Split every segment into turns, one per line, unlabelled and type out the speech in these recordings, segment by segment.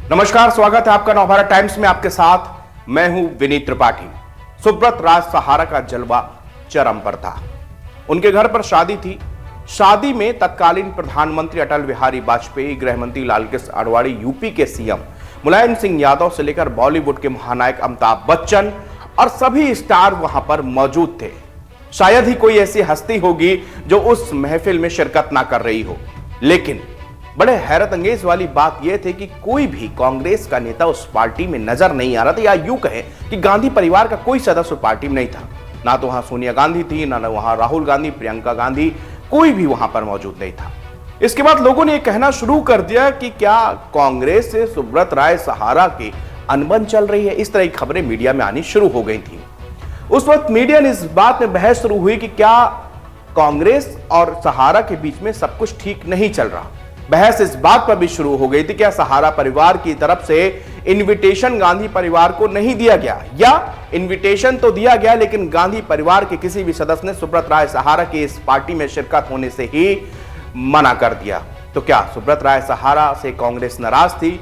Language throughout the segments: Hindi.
नमस्कार, स्वागत है आपका नवभारत टाइम्स में। आपके साथ मैं हूं विनीत त्रिपाठी। सुब्रत राय सहारा का जलवा चरम पर था। उनके घर पर शादी थी। शादी में तत्कालीन प्रधानमंत्री अटल बिहारी वाजपेयी, गृह मंत्री लालकृष्ण आडवाणी, यूपी के सीएम मुलायम सिंह यादव से लेकर बॉलीवुड के महानायक अमिताभ बच्चन और सभी स्टार वहां पर मौजूद थे। शायद ही कोई ऐसी हस्ती होगी जो उस महफिल में शिरकत ना कर रही हो। लेकिन बड़े हैरत अंगेज वाली बात यह थी कि कोई भी कांग्रेस का नेता उस पार्टी में नजर नहीं आ रहा था, या यूं कहें कि गांधी परिवार का कोई सदस्य पार्टी में नहीं था। ना तो वहां सोनिया गांधी थी, ना वहां राहुल गांधी, प्रियंका गांधी, कोई भी वहां पर मौजूद नहीं था। इसके बाद लोगों ने यह कहना शुरू कर दिया कि क्या कांग्रेस से सुब्रत राय सहारा की अनबन चल रही है। इस तरह की खबरें मीडिया में आनी शुरू हो गई थी। उस वक्त मीडिया ने इस बात में बहस शुरू हुई कि क्या कांग्रेस और सहारा के बीच में सब कुछ ठीक नहीं चल रहा। बहस इस बात पर भी शुरू हो गई थी, क्या सहारा परिवार की तरफ से इनविटेशन गांधी परिवार को नहीं दिया गया, या इनविटेशन तो दिया गया लेकिन गांधी परिवार के किसी भी सदस्य ने सुब्रत राय सहारा की इस पार्टी में शिरकत होने से ही मना कर दिया। तो क्या सुब्रत राय सहारा से कांग्रेस नाराज थी,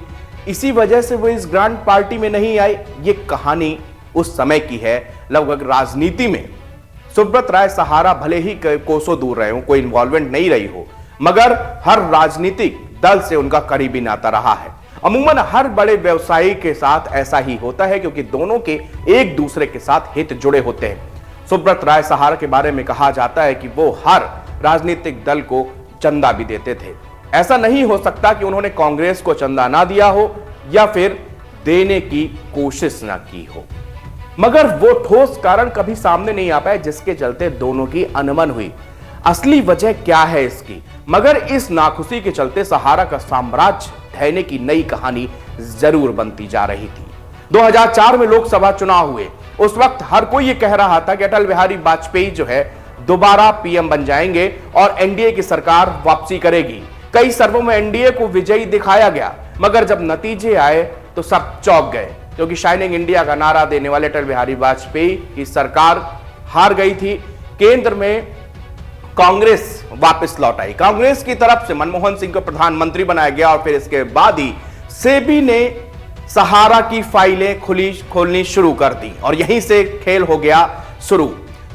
इसी वजह से वो इस ग्रांड पार्टी में नहीं आई। ये कहानी उस समय की है। लगभग राजनीति में सुब्रत राय सहारा भले ही कोसों दूर रहे हो, कोई इन्वॉल्वमेंट नहीं रही हो, मगर हर राजनीतिक दल से उनका करीबी नाता रहा है। अमूमन हर बड़े व्यवसायी के साथ ऐसा ही होता है, क्योंकि दोनों के एक दूसरे के साथ हित जुड़े होते हैं। सुब्रत राय सहारा के बारे में कहा जाता है कि वो हर राजनीतिक दल को चंदा भी देते थे। ऐसा नहीं हो सकता कि उन्होंने कांग्रेस को चंदा ना दिया हो या फिर देने की कोशिश ना की हो, मगर वो ठोस कारण कभी सामने नहीं आ पाए जिसके चलते दोनों की अनबन हुई। असली वजह क्या है इसकी, मगर इस नाखुशी के चलते सहारा का साम्राज्य ढहने की नई कहानी जरूर बनती जा रही थी। 2004 में लोकसभा चुनाव हुए। उस वक्त हर कोई यह कह रहा था कि अटल बिहारी वाजपेयी जो है दोबारा पीएम बन जाएंगे और एनडीए की सरकार वापसी करेगी। कई सर्वों में एनडीए को विजयी दिखाया गया, मगर जब नतीजे आए तो सब चौंक गए, क्योंकि शाइनिंग इंडिया का नारा देने वाले अटल बिहारी वाजपेयी की सरकार हार गई थी। केंद्र में कांग्रेस वापस लौट आई। कांग्रेस की तरफ से मनमोहन सिंह को प्रधानमंत्री बनाया गया और फिर इसके बाद ही सेबी ने सहारा की फाइलें खोलनी शुरू कर दी और यहीं से खेल हो गया शुरू।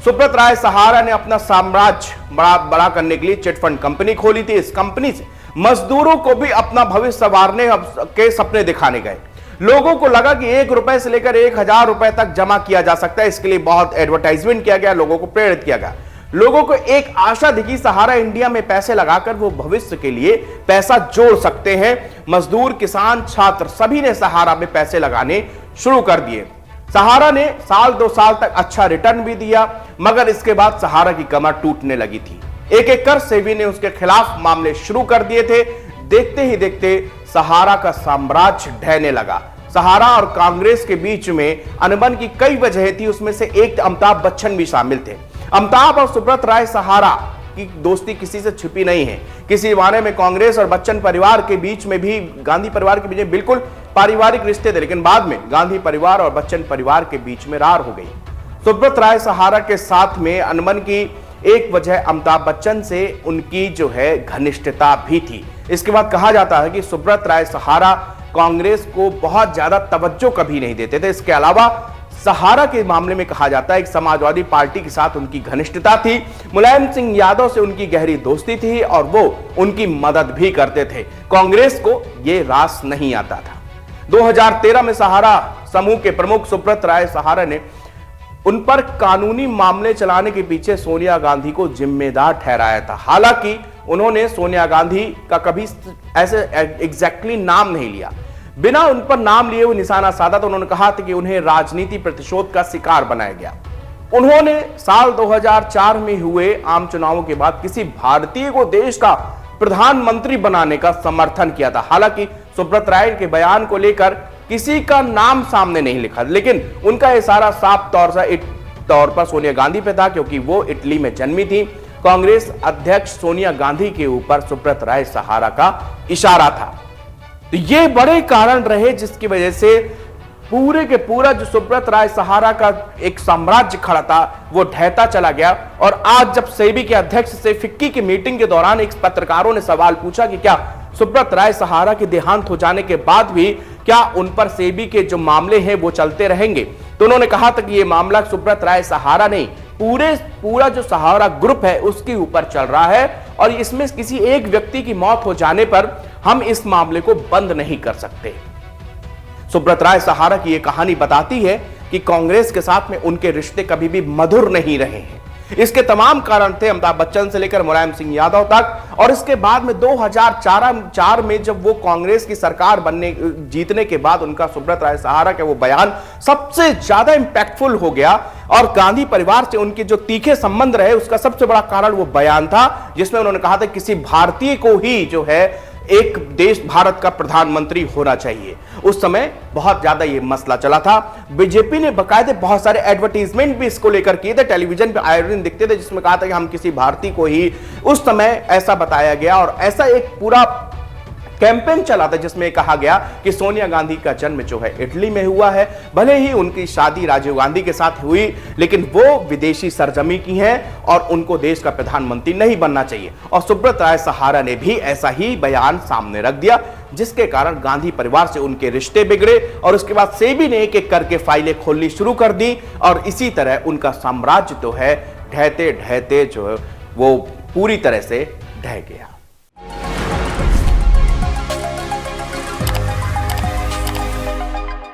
सुब्रत राय सहारा ने अपना साम्राज्य बड़ा करने के लिए चिटफंड कंपनी खोली थी। इस कंपनी से मजदूरों को भी अपना भविष्य संवारने के सपने दिखाने गए। लोगों को लगा कि 1 रुपए से लेकर 1000 रुपए तक जमा किया जा सकता है। इसके लिए बहुत एडवर्टाइजमेंट किया गया, लोगों को प्रेरित किया गया। लोगों को एक आशा दिखी, सहारा इंडिया में पैसे लगाकर वो भविष्य के लिए पैसा जोड़ सकते हैं। मजदूर, किसान, छात्र सभी ने सहारा में पैसे लगाने शुरू कर दिए। सहारा ने साल 2 साल तक अच्छा रिटर्न भी दिया, मगर इसके बाद सहारा की कमर टूटने लगी थी। एक एक कर सेबी ने उसके खिलाफ मामले शुरू कर दिए थे। देखते ही देखते सहारा का साम्राज्य ढहने लगा। सहारा और कांग्रेस के बीच में अनबन की कई वजह थी, उसमें से एक अमिताभ बच्चन भी शामिल थे। अमिताभ और सुब्रत राय सहारा की दोस्ती किसी से छिपी नहीं है। किसी मायने में कांग्रेस और बच्चन परिवार के बीच में भी, गांधी परिवार के बीच में बिल्कुल पारिवारिक रिश्ते थे, लेकिन बाद में गांधी परिवार और बच्चन परिवार के बीच में रार हो गई। सुब्रत राय सहारा के साथ में अनबन की एक वजह अमिताभ बच्चन से उनकी जो है घनिष्ठता भी थी। इसके बाद कहा जाता है कि सुब्रत राय सहारा कांग्रेस को बहुत ज्यादा तवज्जो कभी नहीं देते थे। इसके अलावा सहारा के मामले में कहा जाता है कि समाजवादी पार्टी के साथ उनकी घनिष्ठता थी। मुलायम सिंह यादव से उनकी गहरी दोस्ती थी और वो उनकी मदद भी करते थे। कांग्रेस को यह रास नहीं आता था। 2013 में सहारा समूह के प्रमुख सुब्रत राय सहारा ने उन पर कानूनी मामले चलाने के पीछे सोनिया गांधी को जिम्मेदार ठहराया था। हालांकि उन्होंने सोनिया गांधी का कभी ऐसे एग्जैक्टली नाम नहीं लिया। बिना उन पर नाम लिए हुए निशाना साधा, तो उन्होंने कहा था कि उन्हें राजनीति प्रतिशोध का शिकार बनाया गया। उन्होंने साल 2004 में हुए आम चुनावों के बाद किसी भारतीय को देश का प्रधानमंत्री बनाने का समर्थन किया था। हालांकि सुब्रत राय के बयान को लेकर किसी का नाम सामने नहीं लिखा, लेकिन उनका इशारा साफ तौर पर सोनिया गांधी पे था, क्योंकि वो इटली में जन्मी थी। कांग्रेस अध्यक्ष सोनिया गांधी के ऊपर सुब्रत राय सहारा का इशारा था। तो ये बड़े कारण रहे जिसकी वजह से पूरे के पूरा जो सुब्रत राय सहारा का एक साम्राज्य खड़ा था वो ढहता चला गया। और आज जब सेबी के अध्यक्ष से फिक्की की मीटिंग के दौरान एक पत्रकारों ने सवाल पूछा कि क्या सुब्रत राय सहारा के देहांत हो जाने के बाद भी क्या उन पर सेबी के जो मामले हैं वो चलते रहेंगे? तो उन्होंने कहा था कि ये मामला सुब्रत राय सहारा नहीं, पूरा जो सहारा ग्रुप है उसके ऊपर चल रहा है और इसमें किसी एक व्यक्ति की मौत हो जाने पर हम इस मामले को बंद नहीं कर सकते। सुब्रत राय सहारा की यह कहानी बताती है कि कांग्रेस के साथ में उनके रिश्ते कभी भी मधुर नहीं रहे हैं। इसके तमाम कारण थे, अमिताभ बच्चन से लेकर मुलायम सिंह यादव तक। और इसके बाद में 2004 में जब वो कांग्रेस की सरकार जीतने के बाद उनका सुब्रत राय सहारा का वो बयान सबसे ज्यादा इंपैक्टफुल हो गया और गांधी परिवार से उनके जो तीखे संबंध रहे उसका सबसे बड़ा कारण वो बयान था जिसमें उन्होंने कहा था किसी भारतीय को ही जो है एक देश भारत का प्रधानमंत्री होना चाहिए। उस समय बहुत ज्यादा ये मसला चला था। बीजेपी ने बकायदे बहुत सारे एडवर्टीजमेंट भी इसको लेकर किए थे, टेलीविजन पे आयोजन दिखते थे जिसमें कहा था कि हम किसी भारतीय को ही, उस समय ऐसा बताया गया और ऐसा एक पूरा कैंपेन चला था जिसमें कहा गया कि सोनिया गांधी का जन्म जो है इटली में हुआ है, भले ही उनकी शादी राजीव गांधी के साथ हुई लेकिन वो विदेशी सरजमी की हैं और उनको देश का प्रधानमंत्री नहीं बनना चाहिए। और सुब्रत राय सहारा ने भी ऐसा ही बयान सामने रख दिया जिसके कारण गांधी परिवार से उनके रिश्ते बिगड़े और उसके बाद सेबी ने एक एक करके फाइलें खोलनी शुरू कर दी और इसी तरह उनका साम्राज्य जो है ढहते ढहते जो है वो पूरी तरह से ढह गया।